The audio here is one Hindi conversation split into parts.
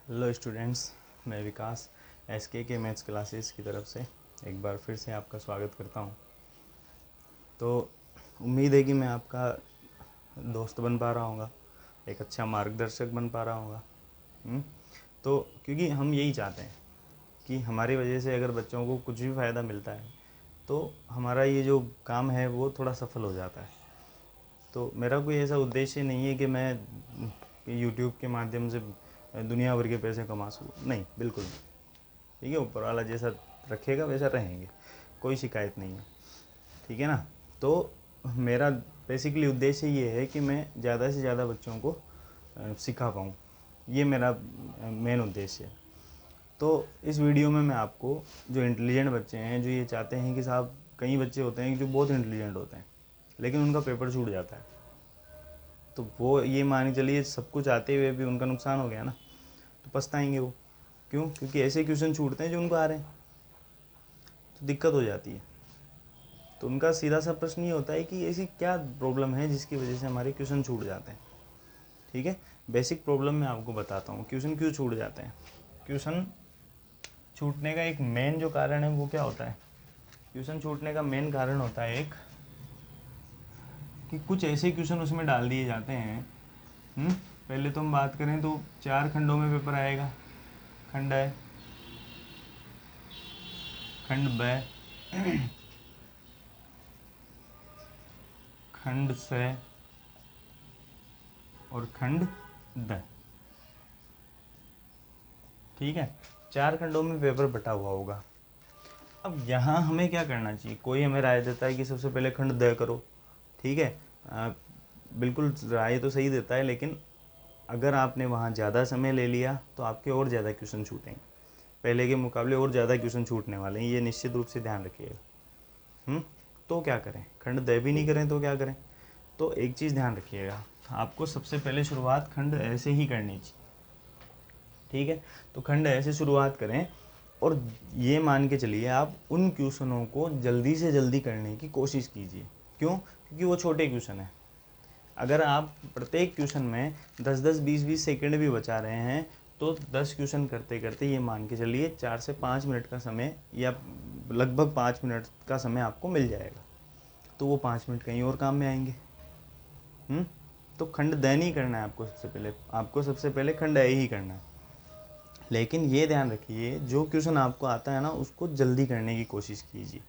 हेलो स्टूडेंट्स, मैं विकास एसके मैथ्स क्लासेस की तरफ से एक बार फिर से आपका स्वागत करता हूं। तो उम्मीद है कि मैं आपका दोस्त बन पा रहा हूँगा, एक अच्छा मार्गदर्शक बन पा रहा हूँगा। तो क्योंकि हम यही चाहते हैं कि हमारी वजह से अगर बच्चों को कुछ भी फ़ायदा मिलता है तो हमारा ये जो काम है वो थोड़ा सफल हो जाता है। तो मेरा कोई ऐसा उद्देश्य नहीं है कि मैं यूट्यूब के माध्यम से दुनिया भर के पैसे कमा सकूँ, नहीं, बिल्कुल नहीं। ठीक है, ऊपर वाला जैसा रखेगा वैसा रहेंगे, कोई शिकायत नहीं है। ठीक है ना। तो मेरा बेसिकली उद्देश्य ये है कि मैं ज़्यादा से ज़्यादा बच्चों को सिखा पाऊँ, ये मेरा मेन उद्देश्य है। तो इस वीडियो में मैं आपको जो इंटेलिजेंट बच्चे हैं, जो ये चाहते हैं कि साहब, कई बच्चे होते हैं जो बहुत इंटेलिजेंट होते हैं लेकिन उनका पेपर छूट जाता है, तो वो ये मान के चलिए सब कुछ आते हुए भी उनका नुकसान हो गया ना, तो पछताएंगे वो। क्यों? क्योंकि ऐसे क्वेश्चन छूटते हैं जो उनको आ रहे हैं, तो दिक्कत हो जाती है। तो उनका सीधा सा प्रश्न ये होता है कि ऐसी क्या प्रॉब्लम है जिसकी वजह से हमारे क्वेश्चन छूट जाते हैं। ठीक है, बेसिक प्रॉब्लम मैं आपको बताता हूँ, क्वेश्चन क्यों छूट जाते हैं। क्वेश्चन छूटने का एक मेन जो कारण है वो क्या होता है? क्वेश्चन छूटने का मेन कारण होता है एक कि कुछ ऐसे क्वेश्चन उसमें डाल दिए जाते हैं। पहले तो हम बात करें तो 4 खंडों में पेपर आएगा। खंड है, खंड ब, खंड से और खंड द। ठीक है, 4 खंडों में पेपर बटा हुआ होगा। अब यहाँ हमें क्या करना चाहिए? कोई हमें राय देता है कि सबसे पहले खंड द करो। ठीक है, बिल्कुल राय तो सही देता है, लेकिन अगर आपने वहाँ ज़्यादा समय ले लिया तो आपके और ज़्यादा क्वेश्चन छूटेंगे, पहले के मुकाबले और ज़्यादा क्वेश्चन छूटने वाले हैं, ये निश्चित रूप से ध्यान रखिएगा। तो क्या करें? खंड द भी नहीं करें तो क्या करें? तो एक चीज़ ध्यान रखिएगा, आपको सबसे पहले शुरुआत खंड ऐसे ही करनी चाहिए। ठीक है, तो खंड ऐसे शुरुआत करें और ये मान के चलिए आप उन क्वेश्चनों को जल्दी से जल्दी करने की कोशिश कीजिए। क्यों? क्योंकि वो छोटे क्वेश्चन हैं। अगर आप प्रत्येक क्वेश्चन में 10-10, 20-20 सेकंड भी बचा रहे हैं तो 10 क्वेश्चन करते करते ये मान के चलिए 4 से 5 मिनट का समय, या लगभग 5 मिनट का समय आपको मिल जाएगा। तो वो 5 मिनट कहीं और काम में आएंगे। तो खंड द नहीं करना है आपको सबसे पहले खंड ए ही करना है। लेकिन ये ध्यान रखिए, जो क्वेश्चन आपको आता है ना उसको जल्दी करने की कोशिश कीजिए।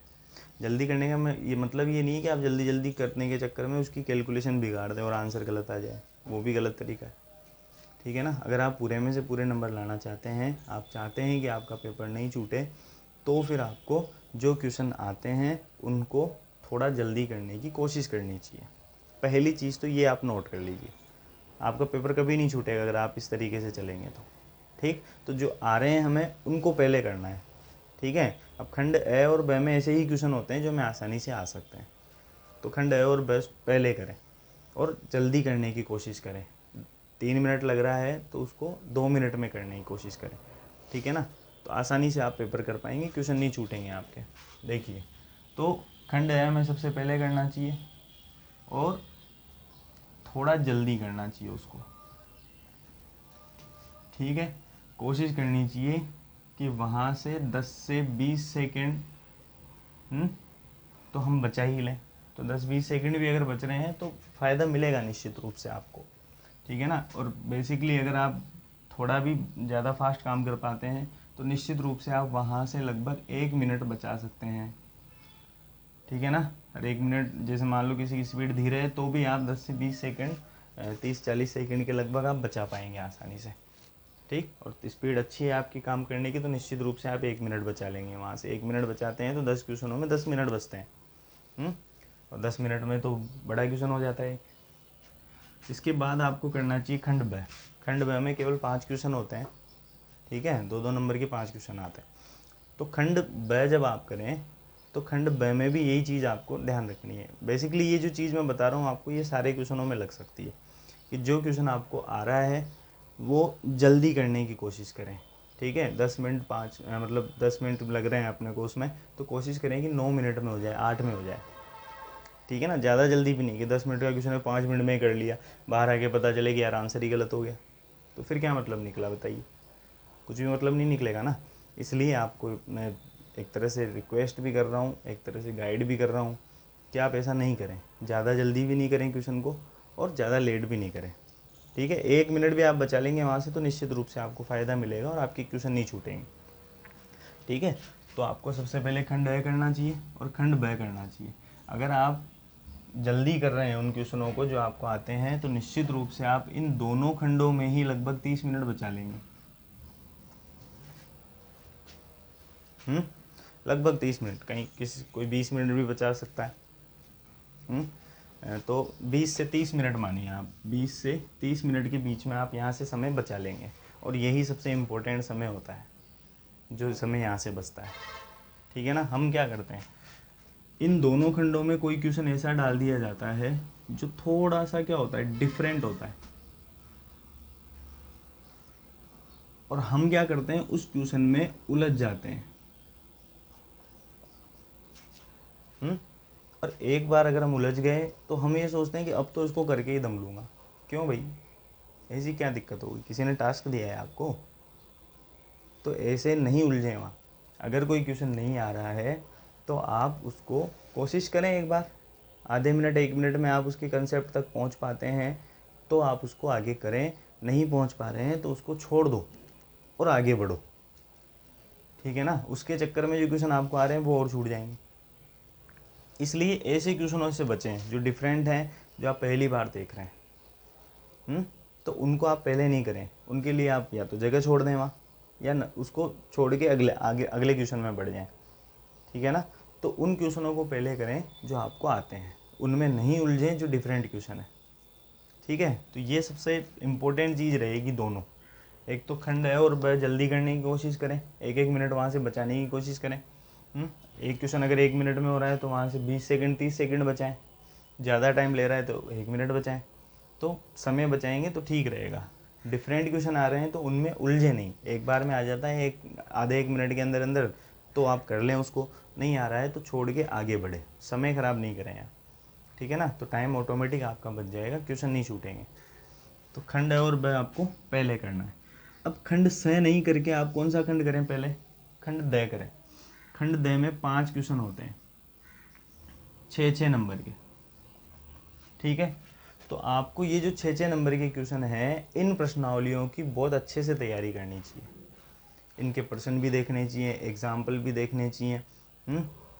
जल्दी करने का मैं ये मतलब ये नहीं है कि आप जल्दी जल्दी करने के चक्कर में उसकी कैलकुलेशन बिगाड़ दें और आंसर गलत आ जाए, वो भी गलत तरीका है। ठीक है ना। अगर आप पूरे में से पूरे नंबर लाना चाहते हैं, आप चाहते हैं कि आपका पेपर नहीं छूटे, तो फिर आपको जो क्वेश्चन आते हैं उनको थोड़ा जल्दी करने की कोशिश करनी चाहिए। पहली चीज़ तो ये आप नोट कर लीजिए, आपका पेपर कभी नहीं छूटेगा अगर आप इस तरीके से चलेंगे तो। ठीक, तो जो आ रहे हैं हमें उनको पहले करना है। ठीक है, अब खंड ए और ब में ऐसे ही क्वेश्चन होते हैं जो में आसानी से आ सकते हैं, तो खंड ए और ब पहले करें और जल्दी करने की कोशिश करें। 3 मिनट लग रहा है तो उसको 2 मिनट में करने की कोशिश करें। ठीक है ना, तो आसानी से आप पेपर कर पाएंगे, क्वेश्चन नहीं छूटेंगे आपके। देखिए, तो खंड ए में सबसे पहले करना चाहिए और थोड़ा जल्दी करना चाहिए उसको। ठीक है, कोशिश करनी चाहिए कि वहाँ से 10 से 20 सेकेंड तो हम बचा ही लें। तो 10-20 सेकंड भी अगर बच रहे हैं तो फ़ायदा मिलेगा निश्चित रूप से आपको। ठीक है ना। और बेसिकली अगर आप थोड़ा भी ज़्यादा फास्ट काम कर पाते हैं तो निश्चित रूप से आप वहाँ से लगभग 1 मिनट बचा सकते हैं। ठीक है ना। और 1 मिनट, जैसे मान लो किसी की स्पीड धीरे है तो भी आप 10 से 20 सेकंड, 30-40 सेकंड के लगभग आप बचा पाएंगे आसानी से। ठीक, और स्पीड अच्छी है आपकी काम करने की तो निश्चित रूप से आप 1 मिनट बचा लेंगे। वहाँ से 1 मिनट बचाते हैं तो 10 क्वेश्चनों में 10 मिनट बचते हैं। और 10 मिनट में तो बड़ा क्वेश्चन हो जाता है। इसके बाद आपको करना चाहिए खंड ब। खंड ब में केवल 5 क्वेश्चन होते हैं। ठीक है, 2-2 नंबर के 5 क्वेश्चन आते हैं। तो खंड ब जब आप करें तो खंड ब में भी यही चीज़ आपको ध्यान रखनी है। बेसिकली ये जो चीज़ मैं बता रहा हूँ आपको, ये सारे क्वेश्चनों में लग सकती है कि जो क्वेश्चन आपको आ रहा है वो जल्दी करने की कोशिश करें। ठीक है, 10 मिनट 5 मतलब 10 मिनट लग रहे हैं अपने को उसमें, तो कोशिश करें कि 9 मिनट में हो जाए, 8 में हो जाए। ठीक है ना, ज़्यादा जल्दी भी नहीं कि 10 मिनट का क्वेश्चन है 5 मिनट में ही कर लिया, बाहर आके पता चले कि यार आंसर ही गलत हो गया, तो फिर क्या मतलब निकला बताइए। कुछ भी मतलब नहीं निकलेगा ना। इसलिए आपको मैं एक तरह से रिक्वेस्ट भी कर रहा हूँ, एक तरह से गाइड भी कर रहा हूँ कि आप ऐसा नहीं करें, ज़्यादा जल्दी भी नहीं करें क्वेश्चन को और ज़्यादा लेट भी नहीं करें। ठीक है, 1 मिनट भी आप बचा लेंगे वहाँ से तो निश्चित रूप से आपको फ़ायदा मिलेगा और आपके क्वेश्चन नहीं छूटेंगे। ठीक है, तो आपको सबसे पहले खंड ए करना चाहिए और खंड ब करना चाहिए। अगर आप जल्दी कर रहे हैं उन क्वेश्चनों को जो आपको आते हैं तो निश्चित रूप से आप इन दोनों खंडों में ही लगभग 30 मिनट बचा लेंगे। लगभग 30 मिनट, कहीं किसी कोई 20 मिनट भी बचा सकता है। तो 20 से 30 मिनट मानिए आप, 20 से 30 मिनट के बीच में आप यहाँ से समय बचा लेंगे और यही सबसे इम्पोर्टेंट समय होता है जो समय यहाँ से बचता है। ठीक है ना, हम क्या करते हैं, इन दोनों खंडों में कोई क्वेश्चन ऐसा डाल दिया जाता है जो थोड़ा सा क्या होता है, डिफरेंट होता है, और हम क्या करते हैं, उस क्वेश्चन में उलझ जाते हैं। और एक बार अगर हम उलझ गए तो हम ये सोचते हैं कि अब तो इसको करके ही दम लूँगा। क्यों भाई, ऐसी क्या दिक्कत होगी, किसी ने टास्क दिया है आपको, तो ऐसे नहीं उलझे वहाँ। अगर कोई क्वेश्चन नहीं आ रहा है तो आप उसको कोशिश करें एक बार, आधे मिनट 1 मिनट में आप उसके कंसेप्ट तक पहुँच पाते हैं तो आप उसको आगे करें, नहीं पहुँच पा रहे हैं तो उसको छोड़ दो और आगे बढ़ो। ठीक है ना, उसके चक्कर में जो क्वेश्चन आपको आ रहे हैं वो और छूट जाएंगे। इसलिए ऐसे क्वेश्चनों से बचें जो डिफरेंट हैं, जो आप पहली बार देख रहे हैं। तो उनको आप पहले नहीं करें, उनके लिए आप या तो जगह छोड़ दें वहाँ, या न उसको छोड़ के अगले क्वेश्चन में बढ़ जाएं। ठीक है ना, तो उन क्वेश्चनों को पहले करें जो आपको आते हैं, उनमें नहीं उलझें जो डिफरेंट क्वेश्चन है। ठीक है, तो ये सबसे इम्पोर्टेंट चीज़ रहेगी दोनों। एक तो खंड है और ब जल्दी करने की कोशिश करें, 1-1 मिनट वहाँ से बचाने की कोशिश करें। एक क्वेश्चन अगर 1 मिनट में हो रहा है तो वहाँ से 20 सेकंड 30 सेकंड बचाएं, ज़्यादा टाइम ले रहा है तो 1 मिनट बचाएं, तो समय बचाएंगे तो ठीक रहेगा। डिफरेंट क्वेश्चन आ रहे हैं तो उनमें उलझे नहीं, एक बार में आ जाता है आधे 1 मिनट के अंदर अंदर, तो आप कर लें उसको, नहीं आ रहा है तो छोड़ के आगे बढ़े, समय ख़राब नहीं करें आप। ठीक है ना, तो टाइम ऑटोमेटिक आपका बच जाएगा, क्वेश्चन नहीं छूटेंगे। तो खंड है और ब आपको पहले करना है। अब खंड स नहीं करके आप कौन सा खंड करें, पहले खंड द करें। खंड द में 5 क्वेश्चन होते हैं, 6-6 नंबर के। ठीक है, तो आपको ये जो 6-6 नंबर के क्वेश्चन हैं, इन प्रश्नावलियों की बहुत अच्छे से तैयारी करनी चाहिए। इनके प्रश्न भी देखने चाहिए, एग्जाम्पल भी देखने चाहिए।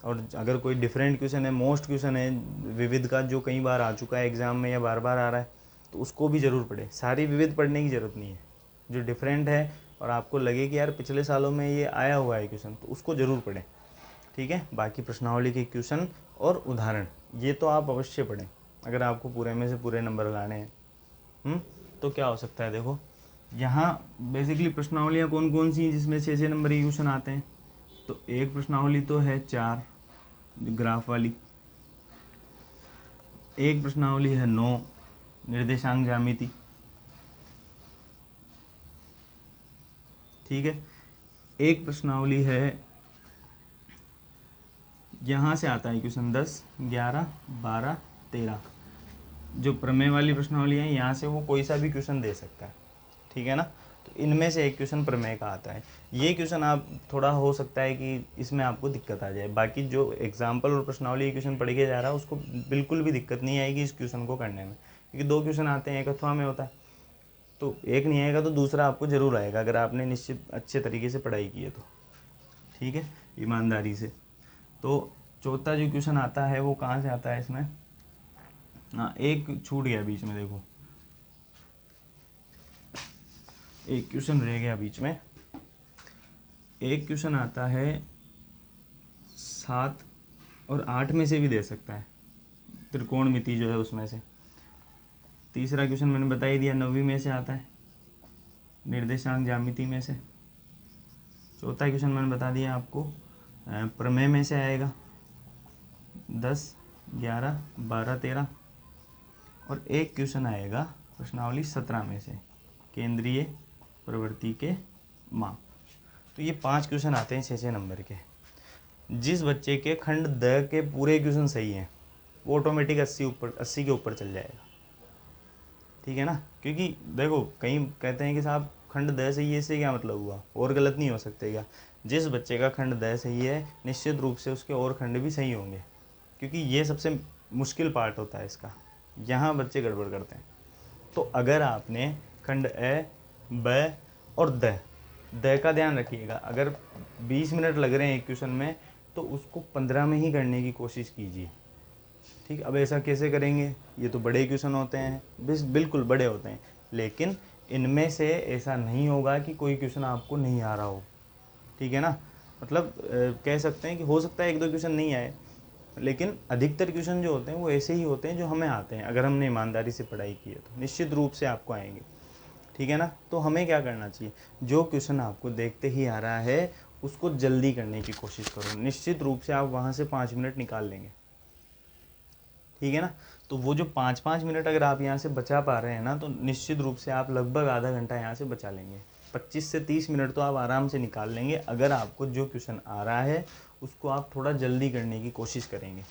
और अगर कोई डिफरेंट क्वेश्चन है, मोस्ट क्वेश्चन है विविध का जो कई बार आ चुका है एग्ज़ाम में या बार बार आ रहा है, तो उसको भी ज़रूर पढ़े। सारी विविध पढ़ने की ज़रूरत नहीं है, जो डिफरेंट है और आपको लगे कि यार पिछले सालों में ये आया हुआ है क्वेश्चन, तो उसको ज़रूर पढ़ें। ठीक है, बाकी प्रश्नावली के क्वेश्चन और उदाहरण ये तो आप अवश्य पढ़ें अगर आपको पूरे में से पूरे नंबर लाने हैं। तो क्या हो सकता है, देखो यहाँ बेसिकली प्रश्नावलियाँ कौन कौन सी हैं जिसमें 6-6 नंबर के क्वेश्चन आते हैं। तो एक प्रश्नावली तो है 4 ग्राफ वाली, एक प्रश्नावली है 9 निर्देशांक ज्यामिति। ठीक है, एक प्रश्नावली है, यहाँ से आता है क्वेश्चन 10, 11, 12, 13। जो प्रमेय वाली प्रश्नावली है यहाँ से वो कोई सा भी क्वेश्चन दे सकता है। ठीक है ना, तो इनमें से एक क्वेश्चन प्रमेय का आता है। ये क्वेश्चन आप थोड़ा हो सकता है कि इसमें आपको दिक्कत आ जाए, बाकी जो एग्जाम्पल और प्रश्नावली क्वेश्चन पढ़ के जा रहा है उसको बिल्कुल भी दिक्कत नहीं आएगी इस क्वेश्चन को करने में, क्योंकि 2 क्वेश्चन आते हैं, एक अथवा में होता है, तो एक नहीं आएगा तो दूसरा आपको ज़रूर आएगा अगर आपने निश्चित अच्छे तरीके से पढ़ाई की है तो। ठीक है, ईमानदारी से। तो चौथा जो क्वेश्चन आता है वो कहाँ से आता है इसमें, हाँ एक छूट गया बीच में, देखो एक क्वेश्चन रह गया बीच में। एक क्वेश्चन आता है 7 और 8 में से भी दे सकता है, त्रिकोणमिति जो है उसमें से। तीसरा क्वेश्चन मैंने बता ही दिया 9वीं में से आता है, निर्देशांक ज्यामिति में से। चौथा क्वेश्चन मैंने बता दिया आपको, प्रमेय में से आएगा 10, 11, 12, 13। और एक क्वेश्चन आएगा प्रश्नावली 17 में से, केंद्रीय प्रवृत्ति के माप। तो ये 5 क्वेश्चन आते हैं 6-6 नंबर के। जिस बच्चे के खंड द के पूरे क्वेश्चन सही हैं वो ऑटोमेटिक 80 के ऊपर चल जाएगा। ठीक है ना, क्योंकि देखो कई कहते हैं कि साहब खंड द सही है, इससे क्या मतलब हुआ, और गलत नहीं हो सकते क्या? जिस बच्चे का खंड द सही है निश्चित रूप से उसके और खंड भी सही होंगे, क्योंकि ये सबसे मुश्किल पार्ट होता है इसका, यहाँ बच्चे गड़बड़ करते हैं। तो अगर आपने खंड ए, ब और द का ध्यान रखिएगा, अगर 20 मिनट लग रहे हैं एक क्वेश्चन में तो उसको 15 में ही करने की कोशिश कीजिए। ठीक, अब ऐसा कैसे करेंगे, ये तो बड़े क्वेश्चन होते हैं, बिल्कुल बड़े होते हैं, लेकिन इनमें से ऐसा नहीं होगा कि कोई क्वेश्चन आपको नहीं आ रहा हो। ठीक है ना, मतलब कह सकते हैं कि हो सकता है 1-2 क्वेश्चन नहीं आए, लेकिन अधिकतर क्वेश्चन जो होते हैं वो ऐसे ही होते हैं जो हमें आते हैं। अगर हमने ईमानदारी से पढ़ाई की है तो निश्चित रूप से आपको आएंगे। ठीक है ना, तो हमें क्या करना चाहिए, जो क्वेश्चन आपको देखते ही आ रहा है उसको जल्दी करने की कोशिश करो, निश्चित रूप से आप वहाँ से 5 मिनट निकाल लेंगे। ठीक है ना, तो वो जो 5-5 मिनट अगर आप यहाँ से बचा पा रहे हैं ना, तो निश्चित रूप से आप लगभग आधा घंटा यहाँ से बचा लेंगे। 25 से 30 मिनट तो आप आराम से निकाल लेंगे, अगर आपको जो क्वेश्चन आ रहा है उसको आप थोड़ा जल्दी करने की कोशिश करेंगे।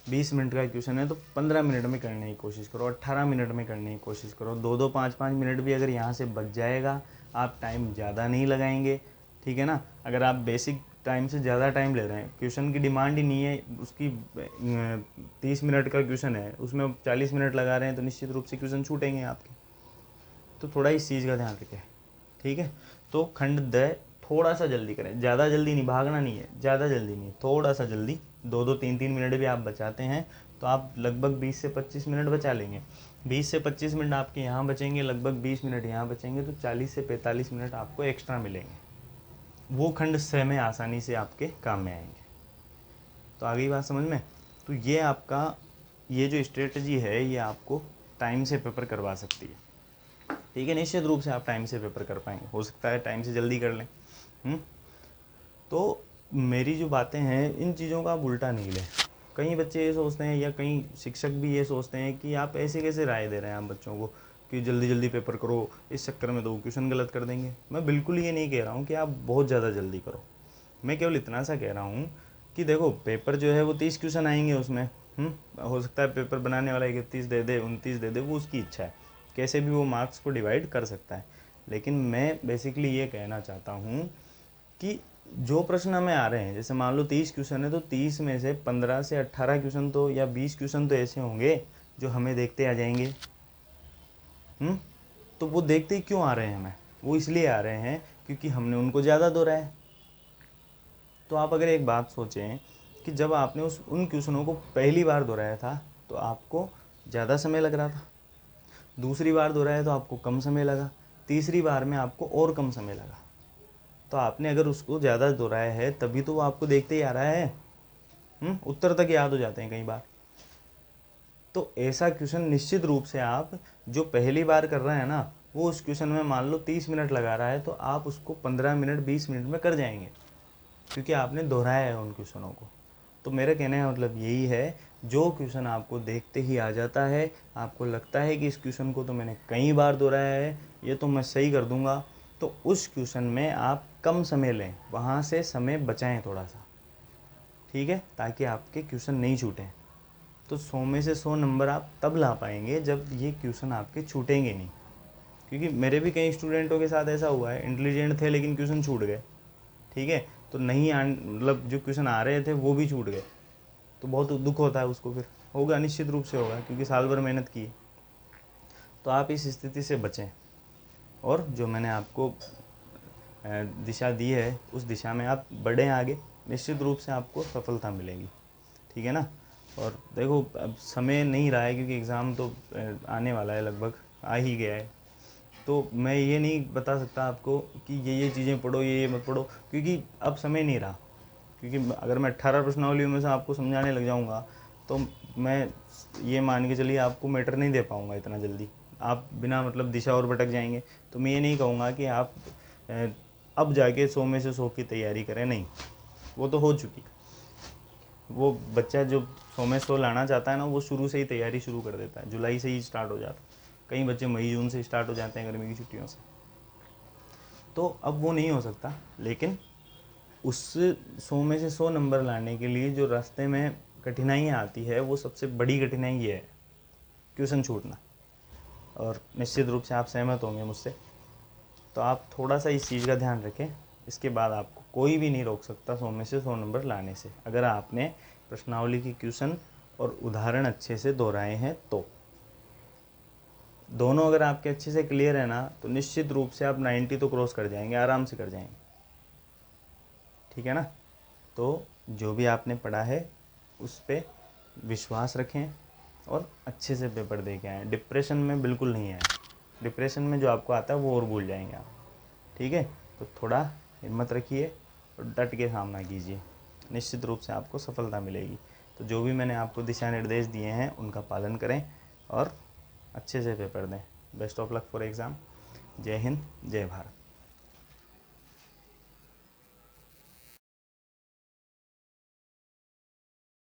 20 मिनट का क्वेश्चन है तो 15 मिनट में करने की कोशिश करो, 18 मिनट में करने की कोशिश करो, 2-2 5-5 मिनट भी अगर यहाँ से बच जाएगा, आप टाइम ज़्यादा नहीं लगाएंगे। ठीक है ना, अगर आप बेसिक टाइम से ज़्यादा टाइम ले रहे हैं, क्वेश्चन की डिमांड ही नहीं है उसकी, 30 मिनट का क्वेश्चन है उसमें 40 मिनट लगा रहे हैं, तो निश्चित रूप से क्वेश्चन छूटेंगे आपके। तो थोड़ा इस चीज़ का ध्यान रखें। ठीक है, तो खंड द थोड़ा सा जल्दी करें, ज़्यादा जल्दी नहीं, भागना नहीं है, ज़्यादा जल्दी नहीं, थोड़ा सा जल्दी, 2-2 3-3 मिनट भी आप बचाते हैं तो आप लगभग 20 से 25 मिनट बचा लेंगे। 20 से 25 मिनट आपके यहाँ बचेंगे, लगभग 20 मिनट यहाँ बचेंगे, तो 40 से 45 मिनट आपको एक्स्ट्रा मिलेंगे, वो खंड स में आसानी से आपके काम में आएंगे। तो आ गई बात समझ में? तो ये आपका, ये जो स्ट्रेटजी है ये आपको टाइम से पेपर करवा सकती है। ठीक है, निश्चित रूप से आप टाइम से पेपर कर पाएंगे, हो सकता है टाइम से जल्दी कर लें। तो मेरी जो बातें हैं इन चीज़ों का आप उल्टा नहीं लें। कई बच्चे ये सोचते हैं या कई शिक्षक भी ये सोचते हैं कि आप ऐसे कैसे राय दे रहे हैं आप बच्चों को कि जल्दी जल्दी पेपर करो, इस चक्कर में 2 क्वेश्चन गलत कर देंगे। मैं बिल्कुल ये नहीं कह रहा हूँ कि आप बहुत ज़्यादा जल्दी करो, मैं केवल इतना सा कह रहा हूँ कि देखो पेपर जो है वो 30 क्वेश्चन आएंगे उसमें, हो सकता है पेपर बनाने वाला 31 दे दे, 29 दे दे, वो उसकी इच्छा है, कैसे भी वो मार्क्स को डिवाइड कर सकता है। लेकिन मैं बेसिकली ये कहना चाहता हूँ कि जो प्रश्न हमें आ रहे हैं, जैसे मान लो 30 क्वेश्चन है तो 30 में से 15 से 18 क्वेश्चन तो या 20 क्वेश्चन तो ऐसे होंगे जो हमें देखते आ जाएंगे। तो वो देखते ही क्यों आ रहे हैं हमें, वो इसलिए आ रहे हैं क्योंकि हमने उनको ज़्यादा दोहराया है। तो आप अगर एक बात सोचें कि जब आपने उन क्वेश्चनों को पहली बार दोहराया था तो आपको ज़्यादा समय लग रहा था, दूसरी बार दोहराया तो आपको कम समय लगा, तीसरी बार में आपको और कम समय लगा। तो आपने अगर उसको ज़्यादा दोहराया है तभी तो वो आपको देखते ही आ रहा है, उत्तर तक याद हो जाते हैं कई बार। तो ऐसा क्वेश्चन निश्चित रूप से आप जो पहली बार कर रहे हैं ना, वो उस क्वेश्चन में मान लो 30 मिनट लगा रहा है तो आप उसको 15 मिनट 20 मिनट में कर जाएंगे, क्योंकि आपने दोहराया है उन क्वेश्चनों को। तो मेरा कहने का मतलब यही है, जो क्वेश्चन आपको देखते ही आ जाता है, आपको लगता है कि इस क्वेश्चन को तो मैंने कई बार दोहराया है, ये तो मैं सही कर दूंगा, तो उस क्वेश्चन में आप कम समय लें, वहाँ से समय बचाएं थोड़ा सा। ठीक है, ताकि आपके क्वेश्चन नहीं छूटें। तो 100 में से 100 नंबर आप तब ला पाएंगे जब ये क्वेश्चन आपके छूटेंगे नहीं। क्योंकि मेरे भी कई स्टूडेंटों के साथ ऐसा हुआ है, इंटेलिजेंट थे लेकिन क्वेश्चन छूट गए। ठीक है, तो नहीं मतलब जो क्वेश्चन आ रहे थे वो भी छूट गए, तो बहुत दुख होता है उसको, फिर होगा, निश्चित रूप से होगा, क्योंकि साल भर मेहनत की। तो आप इस स्थिति से बचें, और जो मैंने आपको दिशा दी है उस दिशा में आप बढ़ें आगे, निश्चित रूप से आपको सफलता मिलेगी। ठीक है ना, और देखो अब समय नहीं रहा है क्योंकि एग्ज़ाम तो आने वाला है, लगभग आ ही गया है। तो मैं ये नहीं बता सकता आपको कि ये चीज़ें पढ़ो, ये मत पढ़ो, क्योंकि अब समय नहीं रहा। क्योंकि अगर मैं 18 प्रश्नावलियों में से आपको समझाने लग जाऊंगा तो मैं ये मान के चलिए आपको मैटर नहीं दे पाऊंगा इतना जल्दी, आप बिना मतलब दिशा और भटक जाएंगे। तो मैं ये नहीं कहूँगा कि आप अब जाके 100 में से 100 की तैयारी करें, नहीं, वो तो हो चुकी। वो बच्चा जो 100 में 100 लाना चाहता है ना, वो शुरू से ही तैयारी शुरू कर देता है, जुलाई से ही स्टार्ट हो जाता है, कई बच्चे मई जून से स्टार्ट हो जाते हैं गर्मी की छुट्टियों से। तो अब वो नहीं हो सकता, लेकिन उस 100 में से 100 नंबर लाने के लिए जो रास्ते में कठिनाइयाँ आती है, वो सबसे बड़ी कठिनाई ये है, क्वेश्चन छूटना। और निश्चित रूप से आप सहमत होंगे मुझसे। तो आप थोड़ा सा इस चीज़ का ध्यान रखें। इसके बाद आपको कोई भी नहीं रोक सकता 100 में से 100 नंबर लाने से, अगर आपने प्रश्नावली की क्वेश्चन और उदाहरण अच्छे से दोहराए हैं तो। दोनों अगर आपके अच्छे से क्लियर है ना, तो निश्चित रूप से आप 90 तो क्रॉस कर जाएंगे, आराम से कर जाएंगे। ठीक है ना। तो जो भी आपने पढ़ा है उस पर विश्वास रखें और अच्छे से पेपर दे के आएँ। डिप्रेशन में बिल्कुल नहीं आए। डिप्रेशन में जो आपको आता है वो और भूल जाएंगे आप। ठीक है। तो थोड़ा हिम्मत रखिए और डट के सामना कीजिए, निश्चित रूप से आपको सफलता मिलेगी। तो जो भी मैंने आपको दिशा निर्देश दिए हैं उनका पालन करें और अच्छे से पेपर दें। Best of luck for exam. जय हिंद, जय भारत।